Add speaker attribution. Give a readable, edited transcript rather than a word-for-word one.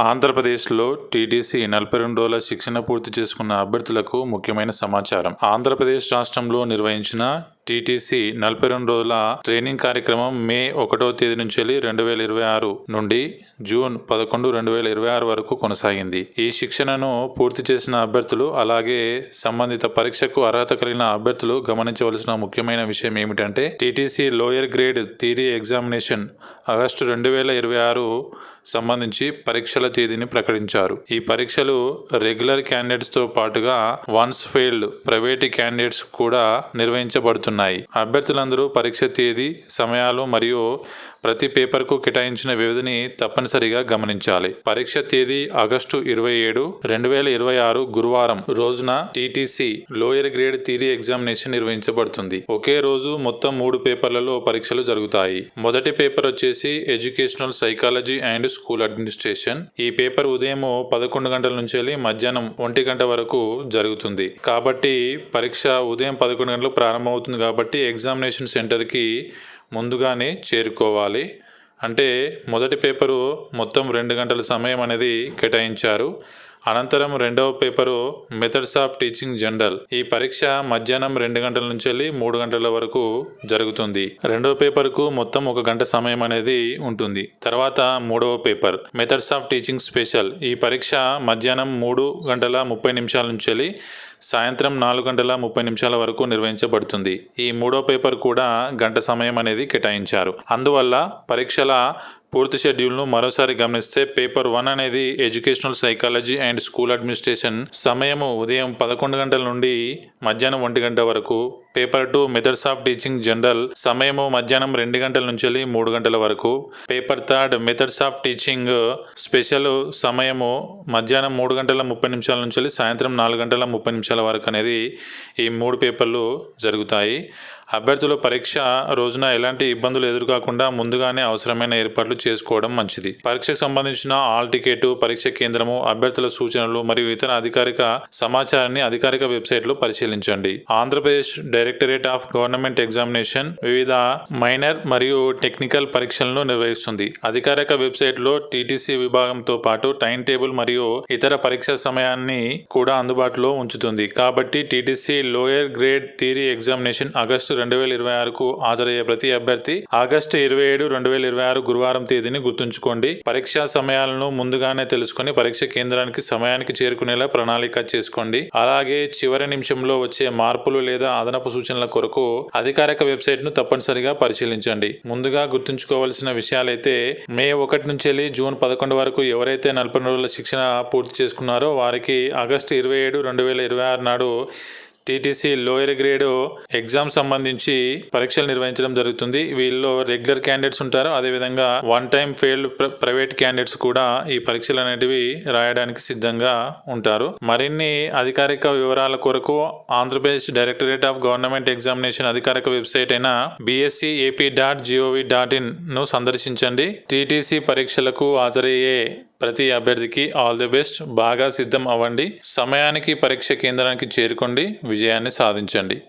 Speaker 1: ఆంధ్రప్రదేశ్లో టీటీసీ 42 రోజుల శిక్షణ పూర్తి చేసుకున్న అభ్యర్థులకు ముఖ్యమైన సమాచారం. ఆంధ్రప్రదేశ్ రాష్ట్రంలో నిర్వహించిన టీటీసీ 42 రోజుల ట్రైనింగ్ కార్యక్రమం మే 1వ తేదీ నుంచి 2026 నుండి జూన్ 11, 2026 వరకు కొనసాగింది. ఈ శిక్షణను పూర్తి చేసిన అభ్యర్థులు అలాగే సంబంధిత పరీక్షకు అర్హత కలిగిన అభ్యర్థులు గమనించవలసిన ముఖ్యమైన విషయం ఏమిటంటే TTC lower grade theory examination August 2026 సంబంధించి పరీక్షల తేదీని ప్రకటించారు. ఈ పరీక్షలు రెగ్యులర్ క్యాండిడేట్స్తో పాటుగా వన్స్ ఫెయిల్డ్ ప్రైవేట్ క్యాండిడేట్స్ కూడా నిర్వహించబడుతున్నాయి. అభ్యర్థులందరూ పరీక్ష తేదీ, సమయాలు మరియు ప్రతి పేపర్కు కేటాయించిన వ్యవధిని తప్పనిసరిగా గమనించాలి. పరీక్ష తేదీ ఆగస్టు 27, 2026 గురువారం రోజున TTC lower grade theory examination నిర్వహించబడుతుంది. ఒకే రోజు మొత్తం 3 పేపర్లలో పరీక్షలు జరుగుతాయి. మొదటి పేపర్ వచ్చేసి educational psychology and school administration. ఈ పేపర్ ఉదయం 11 గంటల నుంచి మధ్యాహ్నం 1 గంట వరకు జరుగుతుంది. కాబట్టి పరీక్ష ఉదయం 11 గంటలకు ప్రారంభమవుతుంది. కాబట్టి ఎగ్జామినేషన్ సెంటర్కి ముందుగానే చేరుకోవాలి. అంటే మొదటి పేపరు మొత్తం 2 గంటల సమయం అనేది కేటాయించారు. అనంతరం రెండవ paper methods of teaching general. ఈ పరీక్ష మధ్యాహ్నం 2 గంటల నుంచి 3 గంటల వరకు జరుగుతుంది. రెండవ పేపర్కు మొత్తం 1 గంట సమయం అనేది ఉంటుంది. తర్వాత మూడవ paper methods of teaching special. ఈ పరీక్ష మధ్యాహ్నం 3 గంటల 30 నిమిషాల నుంచి సాయంత్రం 4 గంటల 30 నిమిషాల వరకు నిర్వహించబడుతుంది. ఈ మూడో పేపర్ కూడా గంట సమయం అనేది కేటాయించారు. అందువల్ల పరీక్షల పూర్తి షెడ్యూల్ను మరోసారి గమనిస్తే పేపర్ 1 అనేది educational psychology and school administration. సమయము ఉదయం 11 గంటల నుండి మధ్యాహ్నం 1 గంట వరకు. Paper 2 methods of teaching general. సమయము మధ్యాహ్నం 2 గంటల నుంచి 3 గంటల వరకు. Paper 3 methods of teaching special. సమయము మధ్యాహ్నం 3 గంటల 30 నిమిషాల నుంచి సాయంత్రం 4 గంటల 30 నిమిషాల వరకు అనేది ఈ 3 పేపర్లు జరుగుతాయి. అభ్యర్థులు పరీక్ష రోజున ఎలాంటి ఇబ్బందులు ఎదురుకాకుండా ముందుగానే అవసరమైన ఏర్పాట్లు చేసుకోవడం మంచిది. పరీక్షకు సంబంధించిన హాల్ టికెట్, పరీక్ష కేంద్రము, అభ్యర్థుల సూచనలు మరియు ఇతర అధికారిక సమాచారాన్ని అధికారిక వెబ్సైట్లో పరిశీలించండి. Andhra Pradesh directorate of government examination వివిధ మైనర్ మరియు టెక్నికల్ పరీక్షలను నిర్వహిస్తుంది. అధికారిక వెబ్సైట్లో టీటీసీ విభాగంతో పాటు టైం టేబుల్ మరియు ఇతర పరీక్ష సమయాన్ని కూడా అందుబాటులో ఉంచుతుంది. కాబట్టి TTC lower grade theory examination August 2026కు హాజరయ్యే ప్రతి అభ్యర్థి ఆగస్టు 27, 2026 గురువారం తేదీని గుర్తుంచుకోండి. పరీక్షా సమయాలను ముందుగానే తెలుసుకొని పరీక్ష కేంద్రానికి సమయానికి చేరుకునేలా ప్రణాళిక చేసుకోండి. అలాగే చివరి నిమిషంలో వచ్చే మార్పులు లేదా అదనపు సూచనల కొరకు అధికారిక వెబ్సైట్ను తప్పనిసరిగా పరిశీలించండి. ముందుగా గుర్తుంచుకోవాల్సిన విషయాలైతే మే 1 నుంచి జూన్ 11 వరకు ఎవరైతే 40 రోజుల శిక్షణ పూర్తి చేసుకున్నారో వారికి ఆగస్టు 27, 2026 నాడు టీటీసీ లోయర్ గ్రేడ్ ఎగ్జామ్ సంబంధించి పరీక్షలు నిర్వహించడం జరుగుతుంది. వీళ్ళలో రెగ్యులర్ క్యాండిడేట్స్ ఉంటారు. అదేవిధంగా one time failed private candidates కూడా ఈ పరీక్షలు అనేటివి రాయడానికి సిద్ధంగా ఉంటారు. మరిన్ని అధికారిక వివరాల కొరకు Andhra Pradesh directorate of government examination అధికారిక వెబ్సైట్ అయిన bscap.gov.in ను సందర్శించండి. టీటీసీ పరీక్షలకు హాజరయ్యే ప్రతి అభ్యర్థికి ఆల్ ది బెస్ట్. బాగా సిద్ధం అవ్వండి. సమయానికి పరీక్ష కేంద్రానికి చేరుకోండి. విజయాన్ని సాధించండి.